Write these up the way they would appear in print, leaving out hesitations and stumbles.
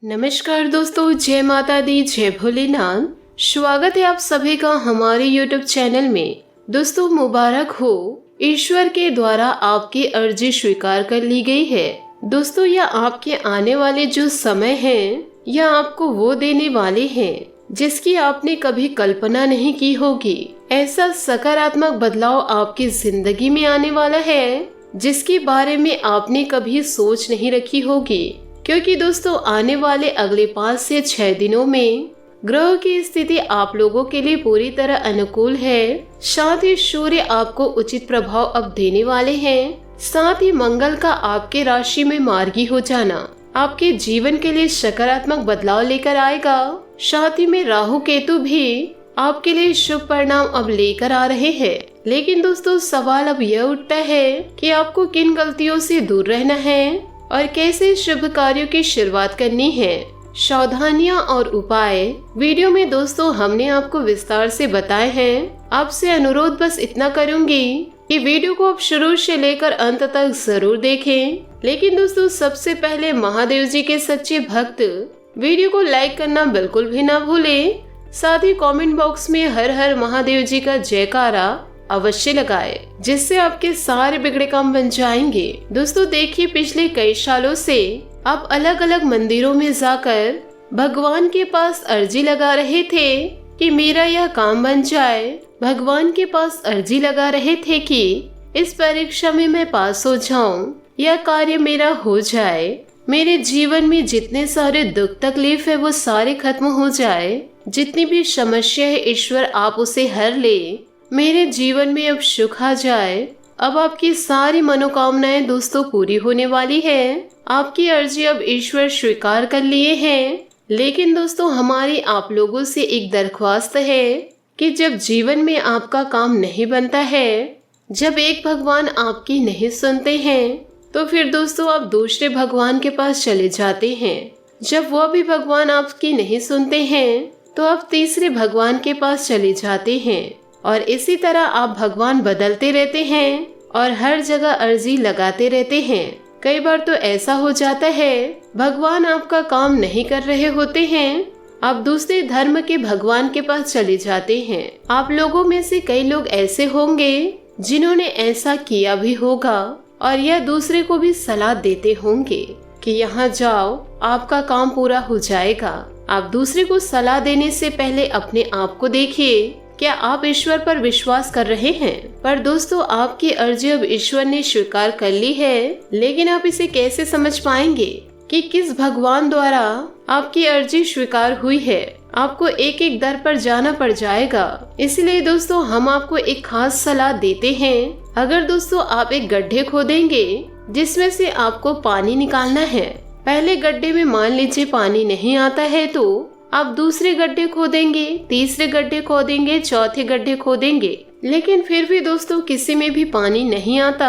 नमस्कार दोस्तों, जय माता दी, जय भोलेनाथ। स्वागत है आप सभी का हमारे YouTube चैनल में। दोस्तों, मुबारक हो, ईश्वर के द्वारा आपकी अर्जी स्वीकार कर ली गई है। दोस्तों, यह आपके आने वाले जो समय है, यह आपको वो देने वाले हैं जिसकी आपने कभी कल्पना नहीं की होगी। ऐसा सकारात्मक बदलाव आपकी जिंदगी में आने वाला है जिसके बारे में आपने कभी सोच नहीं रखी होगी। क्योंकि दोस्तों, आने वाले अगले 5 से 6 दिनों में ग्रह की स्थिति आप लोगों के लिए पूरी तरह अनुकूल है। साथ ही सूर्य आपको उचित प्रभाव अब देने वाले हैं। साथ ही मंगल का आपके राशि में मार्गी हो जाना आपके जीवन के लिए सकारात्मक बदलाव लेकर आएगा। साथ ही में राहु केतु भी आपके लिए शुभ परिणाम अब लेकर आ रहे हैं। लेकिन दोस्तों, सवाल अब यह उठता है कि आपको किन गलतियों से दूर रहना है और कैसे शुभ कार्यों की शुरुआत करनी है। सावधानियां और उपाय वीडियो में दोस्तों हमने आपको विस्तार से बताए हैं। आपसे अनुरोध बस इतना करूंगी कि वीडियो को आप शुरू से लेकर अंत तक जरूर देखें। लेकिन दोस्तों, सबसे पहले महादेव जी के सच्चे भक्त वीडियो को लाइक करना बिल्कुल भी ना भूलें। साथ ही कमेंट बॉक्स में हर हर महादेव जी का जयकारा अवश्य लगाए, जिससे आपके सारे बिगड़े काम बन जाएंगे। दोस्तों देखिए, पिछले कई सालों से आप अलग अलग मंदिरों में जाकर भगवान के पास अर्जी लगा रहे थे कि मेरा यह काम बन जाए। भगवान के पास अर्जी लगा रहे थे कि इस परीक्षा में मैं पास हो जाऊं, यह कार्य मेरा हो जाए, मेरे जीवन में जितने सारे दुख तकलीफ है वो सारे खत्म हो जाए, जितनी भी समस्या है ईश्वर आप उसे हर ले, मेरे जीवन में अब सुख आ जाए। अब आपकी सारी मनोकामनाएं दोस्तों पूरी होने वाली है। आपकी अर्जी अब ईश्वर स्वीकार कर लिए हैं। लेकिन दोस्तों, हमारी आप लोगों से एक दरख्वास्त है कि जब जीवन में आपका काम नहीं बनता है, जब एक भगवान आपकी नहीं सुनते हैं, तो फिर दोस्तों आप दूसरे भगवान के पास चले जाते हैं। जब वह भी भगवान आपकी नहीं सुनते हैं, तो आप तीसरे भगवान के पास चले जाते हैं। और इसी तरह आप भगवान बदलते रहते हैं और हर जगह अर्जी लगाते रहते हैं। कई बार तो ऐसा हो जाता है भगवान आपका काम नहीं कर रहे होते हैं, आप दूसरे धर्म के भगवान के पास चले जाते हैं। आप लोगों में से कई लोग ऐसे होंगे जिन्होंने ऐसा किया भी होगा और यह दूसरे को भी सलाह देते होंगे कि यहाँ जाओ, आपका काम पूरा हो जाएगा। आप दूसरे को सलाह देने से पहले अपने आप को देखिए, क्या आप ईश्वर पर विश्वास कर रहे हैं? पर दोस्तों, आपकी अर्जी अब ईश्वर ने स्वीकार कर ली है। लेकिन आप इसे कैसे समझ पाएंगे कि किस भगवान द्वारा आपकी अर्जी स्वीकार हुई है? आपको एक एक दर पर जाना पड़ जाएगा। इसलिए दोस्तों, हम आपको एक खास सलाह देते हैं। अगर दोस्तों आप एक गड्ढे खोदेंगे जिसमें से आपको पानी निकालना है, पहले गड्ढे में मान लीजिए पानी नहीं आता है, तो आप दूसरे गड्ढे खोदेंगे, तीसरे गड्ढे खोदेंगे, चौथे गड्ढे खोदेंगे, लेकिन फिर भी दोस्तों किसी में भी पानी नहीं आता।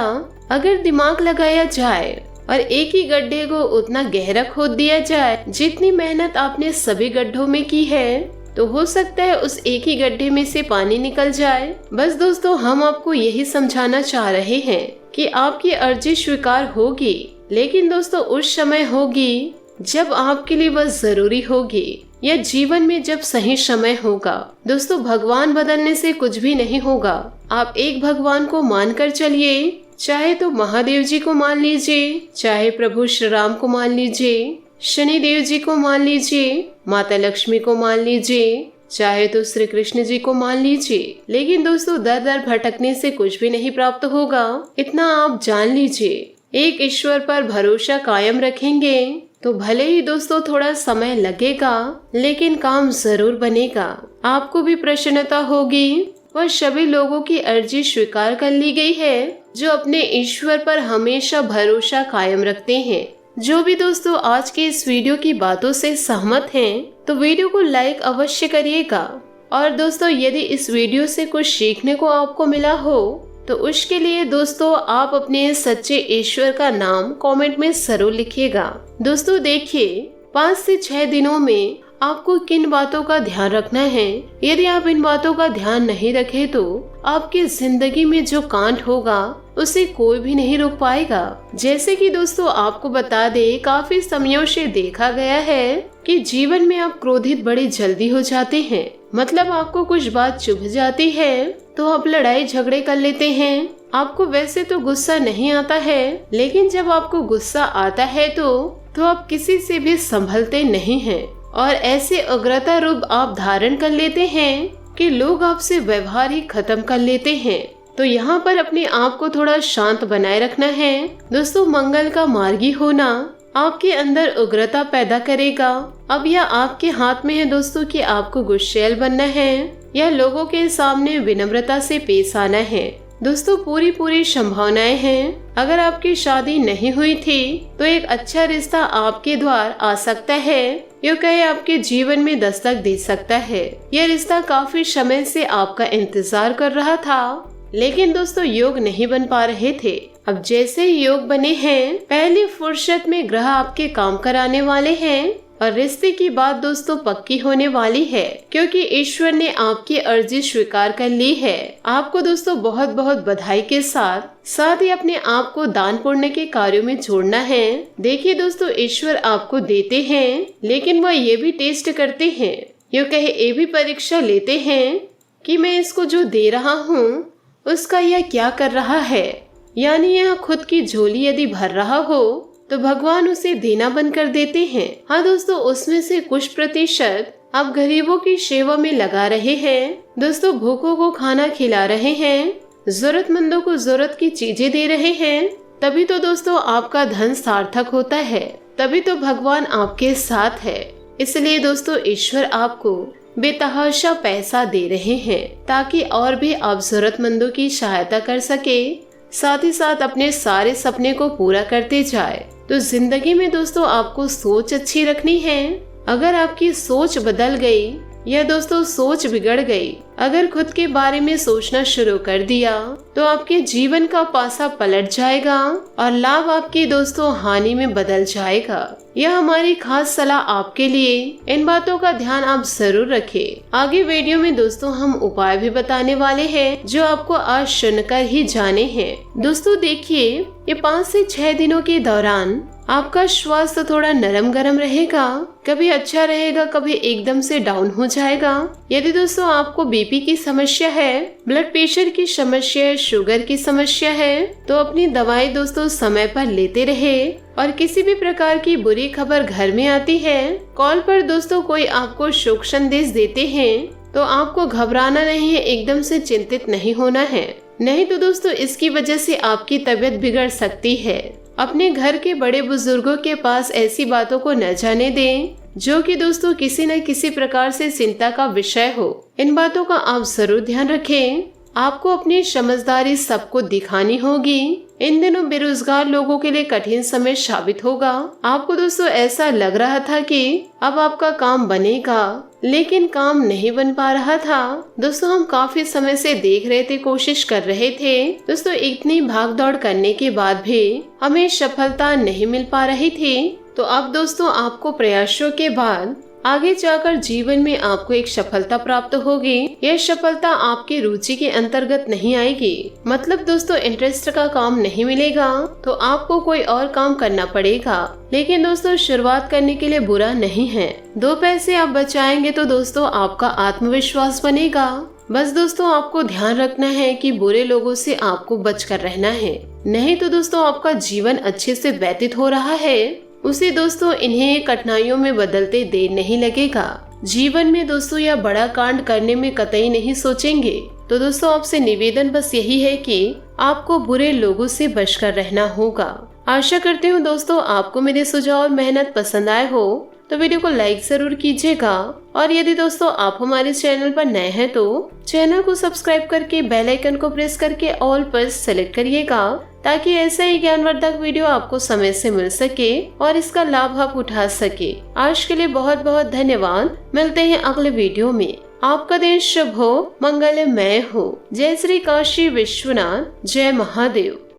अगर दिमाग लगाया जाए और एक ही गड्ढे को उतना गहरा खोद दिया जाए जितनी मेहनत आपने सभी गड्ढों में की है, तो हो सकता है उस एक ही गड्ढे में से पानी निकल जाए। बस दोस्तों, हम आपको यही समझाना चाह रहे हैं कि आपकी अर्जी स्वीकार होगी, लेकिन दोस्तों उस समय होगी जब आपके लिए वह जरूरी होगी, या जीवन में जब सही समय होगा। दोस्तों, भगवान बदलने से कुछ भी नहीं होगा। आप एक भगवान को मानकर चलिए, चाहे तो महादेव जी को मान लीजिए, चाहे प्रभु श्री राम को मान लीजिए, शनि देव जी को मान लीजिए, माता लक्ष्मी को मान लीजिए, चाहे तो श्री कृष्ण जी को मान लीजिए। लेकिन दोस्तों, दर दर भटकने से कुछ भी नहीं प्राप्त होगा, इतना आप जान लीजिए। एक ईश्वर पर भरोसा कायम रखेंगे तो भले ही दोस्तों थोड़ा समय लगेगा, लेकिन काम जरूर बनेगा। आपको भी प्रसन्नता होगी। वह सभी लोगों की अर्जी स्वीकार कर ली गई है जो अपने ईश्वर पर हमेशा भरोसा कायम रखते हैं। जो भी दोस्तों आज के इस वीडियो की बातों से सहमत हैं, तो वीडियो को लाइक अवश्य करिएगा। और दोस्तों, यदि इस वीडियो से कुछ सीखने को आपको मिला हो, तो उसके लिए दोस्तों आप अपने सच्चे ईश्वर का नाम कमेंट में जरूर लिखिएगा। दोस्तों देखिए, 5 से 6 दिनों में आपको किन बातों का ध्यान रखना है। यदि आप इन बातों का ध्यान नहीं रखे तो आपकी जिंदगी में जो कांड होगा उसे कोई भी नहीं रोक पाएगा। जैसे कि दोस्तों आपको बता दे, काफी समयों से देखा गया है कि जीवन में आप क्रोधित बड़ी जल्दी हो जाते हैं। मतलब आपको कुछ बात चुभ जाती है तो आप लड़ाई झगड़े कर लेते हैं। आपको वैसे तो गुस्सा नहीं आता है, लेकिन जब आपको गुस्सा आता है तो आप किसी से भी संभलते नहीं हैं और ऐसे उग्रता रूप आप धारण कर लेते हैं कि लोग आपसे व्यवहार ही खत्म कर लेते हैं। तो यहाँ पर अपने आप को थोड़ा शांत बनाए रखना है। दोस्तों मंगल का मार्गी होना आपके अंदर उग्रता पैदा करेगा। अब यह आपके हाथ में है दोस्तों कि आपको गुस्सैल बनना है या लोगों के सामने विनम्रता से पेश आना है। दोस्तों पूरी संभावनाएं हैं। अगर आपकी शादी नहीं हुई थी तो एक अच्छा रिश्ता आपके द्वार आ सकता है, यो कहे आपके जीवन में दस्तक दे सकता है। यह रिश्ता काफी समय से आपका इंतजार कर रहा था, लेकिन दोस्तों योग नहीं बन पा रहे थे। अब जैसे ही योग बने हैं, पहली फुर्सत में ग्रह आपके काम कराने वाले हैं और रिश्ते की बात दोस्तों पक्की होने वाली है, क्योंकि ईश्वर ने आपकी अर्जी स्वीकार कर ली है। आपको दोस्तों बहुत बहुत बधाई के साथ ही अपने आप को दान पुण्य के कार्यों में जोड़ना है। देखिए दोस्तों ईश्वर आपको देते हैं, लेकिन वह ये भी टेस्ट करते हैं, यूँ कहे ये भी परीक्षा लेते हैं कि मैं इसको जो दे रहा हूँ उसका यह क्या कर रहा है। यानी यह खुद की झोली यदि भर रहा हो तो भगवान उसे देना बंद कर देते हैं। हाँ दोस्तों, उसमें से कुछ प्रतिशत आप गरीबों की सेवा में लगा रहे हैं। दोस्तों भूखों को खाना खिला रहे हैं, जरूरतमंदों को जरूरत की चीजें दे रहे हैं, तभी तो दोस्तों आपका धन सार्थक होता है, तभी तो भगवान आपके साथ है। इसलिए दोस्तों ईश्वर आपको बेतहाशा पैसा दे रहे हैं ताकि और भी आप जरूरतमंदों की सहायता कर सके, साथ ही साथ अपने सारे सपने को पूरा करते जाए। तो जिंदगी में दोस्तों आपको सोच अच्छी रखनी है। अगर आपकी सोच बदल गई या दोस्तों सोच बिगड़ गई, अगर खुद के बारे में सोचना शुरू कर दिया तो आपके जीवन का पासा पलट जाएगा और लाभ आपकी दोस्तों हानि में बदल जाएगा। यह हमारी खास सलाह आपके लिए। इन बातों का ध्यान आप जरूर रखें। आगे वीडियो में दोस्तों हम उपाय भी बताने वाले हैं जो आपको आज सुनकर ही जाने हैं। दोस्तों देखिए, ये 5 से 6 दिनों के दौरान आपका स्वास्थ्य थोड़ा नरम गरम रहेगा, कभी अच्छा रहेगा, कभी एकदम से डाउन हो जाएगा। यदि दोस्तों आपको बीपी की समस्या है, ब्लड प्रेशर की समस्या है, शुगर की समस्या है, तो अपनी दवाई दोस्तों समय पर लेते रहे। और किसी भी प्रकार की बुरी खबर घर में आती है, कॉल पर दोस्तों कोई आपको शुभ संदेश देते हैं, तो आपको घबराना नहीं है, एकदम से चिंतित नहीं होना है। नहीं तो दोस्तों इसकी वजह से आपकी तबीयत बिगड़ सकती है। अपने घर के बड़े बुजुर्गों के पास ऐसी बातों को न जाने दें जो कि दोस्तों किसी न किसी प्रकार से चिंता का विषय हो। इन बातों का आप जरूर ध्यान रखें। आपको अपनी समझदारी सबको दिखानी होगी। इन दिनों बेरोजगार लोगों के लिए कठिन समय साबित होगा। आपको दोस्तों ऐसा लग रहा था कि अब आपका काम बनेगा, लेकिन काम नहीं बन पा रहा था। दोस्तों हम काफी समय से देख रहे थे, कोशिश कर रहे थे। दोस्तों इतनी भाग दौड़ करने के बाद भी हमें सफलता नहीं मिल पा रही थी। तो अब दोस्तों आपको प्रयासों के बाद आगे जाकर जीवन में आपको एक सफलता प्राप्त होगी। यह सफलता आपकी रुचि के अंतर्गत नहीं आएगी, मतलब दोस्तों इंटरेस्ट का काम नहीं मिलेगा, तो आपको कोई और काम करना पड़ेगा। लेकिन दोस्तों शुरुआत करने के लिए बुरा नहीं है। 2 पैसे आप बचाएंगे तो दोस्तों आपका आत्मविश्वास बनेगा। बस दोस्तों आपको ध्यान रखना है कि बुरे लोगों से आपको बचकर रहना है, नहीं तो दोस्तों आपका जीवन अच्छे से व्यतीत हो रहा है उसे दोस्तों इन्हें कठिनाइयों में बदलते देर नहीं लगेगा। जीवन में दोस्तों यह बड़ा कांड करने में कतई नहीं सोचेंगे। तो दोस्तों आपसे निवेदन बस यही है कि आपको बुरे लोगों से बचकर रहना होगा। आशा करती हूँ दोस्तों आपको मेरे सुझाव और मेहनत पसंद आए हो, तो वीडियो को लाइक जरूर कीजिएगा। और यदि दोस्तों आप हमारे चैनल पर नए हैं तो चैनल को सब्सक्राइब करके बेल आइकन को प्रेस करके ऑल पर सेलेक्ट करिएगा, ताकि ऐसा ही ज्ञानवर्धक वीडियो आपको समय से मिल सके और इसका लाभ आप उठा सके। आज के लिए बहुत बहुत धन्यवाद। मिलते हैं अगले वीडियो में। आपका दिन शुभ हो, मंगलमय हो। जय श्री काशी विश्वनाथ, जय महादेव।